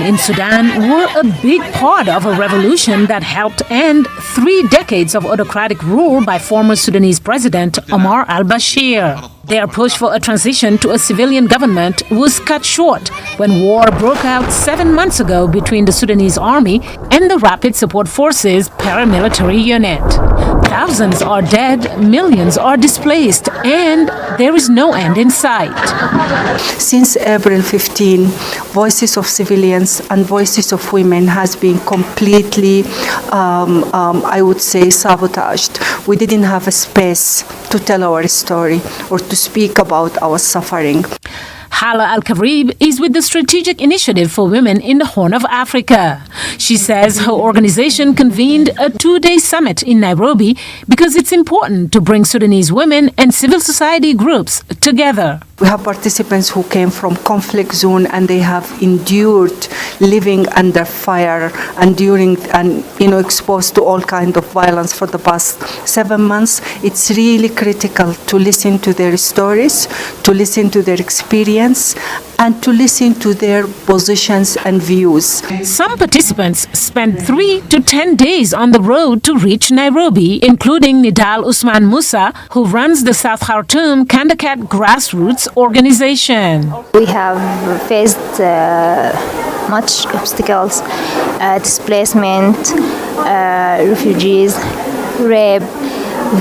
in Sudan were a big part of a revolution that helped end 3 decades of autocratic rule by former Sudanese President Omar al-Bashir. Their push for a transition to a civilian government was cut short when war broke out 7 months ago between the Sudanese army and the Rapid Support Forces paramilitary unit. Thousands are dead, millions are displaced, and there is no end in sight. Since April 15, voices of civilians and voices of women has been completely, I would say, sabotaged. We didn't have a space to tell our story or to speak about our suffering. Hala Al-Karib is with the Strategic Initiative for Women in the Horn of Africa. She says her organization convened a 2-day summit in Nairobi because it's important to bring Sudanese women and civil society groups together. We have participants who came from conflict zone and they have endured living under fire and exposed to all kinds of violence for the past 7 months. It's really critical to listen to their stories, to listen to their experience, and to listen to their positions and views. Some participants spent 3 to 10 days on the road to reach Nairobi, including Nidal Usman Musa, who runs the South Khartoum Kandakat grassroots organization. We have faced much obstacles, displacement, refugees, rape,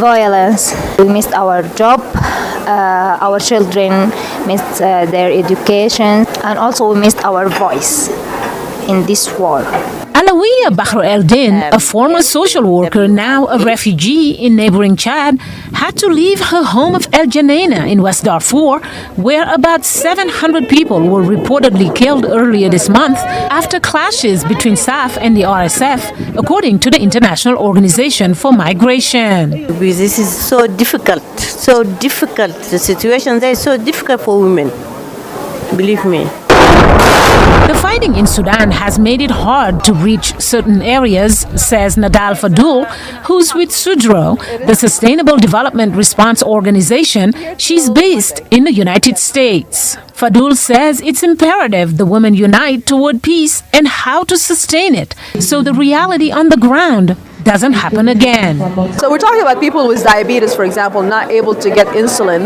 violence. We missed our job, our children missed their education, and also we missed our voice in this war. Alawiya Bahr El-Din, a former social worker, now a refugee in neighboring Chad, had to leave her home of El Janaina in West Darfur, where about 700 people were reportedly killed earlier this month after clashes between SAF and the RSF, according to the International Organization for Migration. This is so difficult. The situation there is so difficult for women, believe me. The fighting in Sudan has made it hard to reach certain areas, says Nadal Fadul, who's with SUDRO, the Sustainable Development Response Organization. She's based in the United States. Fadul says it's imperative the women unite toward peace and how to sustain it, so the reality on the ground doesn't happen again. So we're talking about people with diabetes, for example, not able to get insulin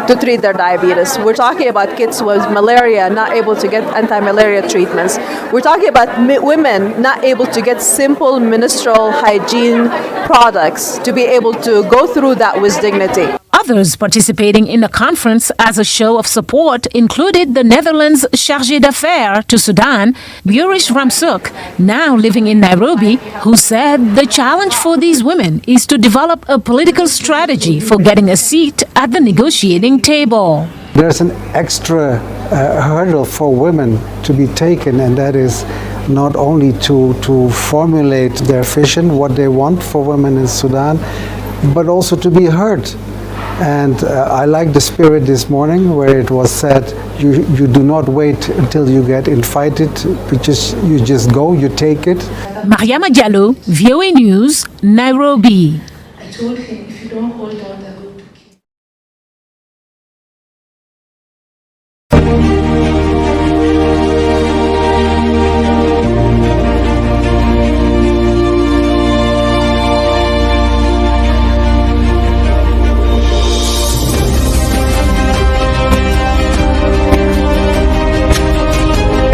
to treat their diabetes. We're talking about kids with malaria not able to get anti-malaria treatments. We're talking about women not able to get simple menstrual hygiene products to be able to go through that with dignity. Others participating in the conference as a show of support included the Netherlands Chargé d'Affaires to Sudan, Burish Ramsuk, now living in Nairobi, who said the challenge for these women is to develop a political strategy for getting a seat at the negotiating table. There's an extra hurdle for women to be taken, and that is not only to formulate their vision, what they want for women in Sudan, but also to be heard. And I like the spirit this morning where it was said, you do not wait until you get invited, you just go, you take it. Mariama Diallo, VOA News, Nairobi. I told him, if you don't hold on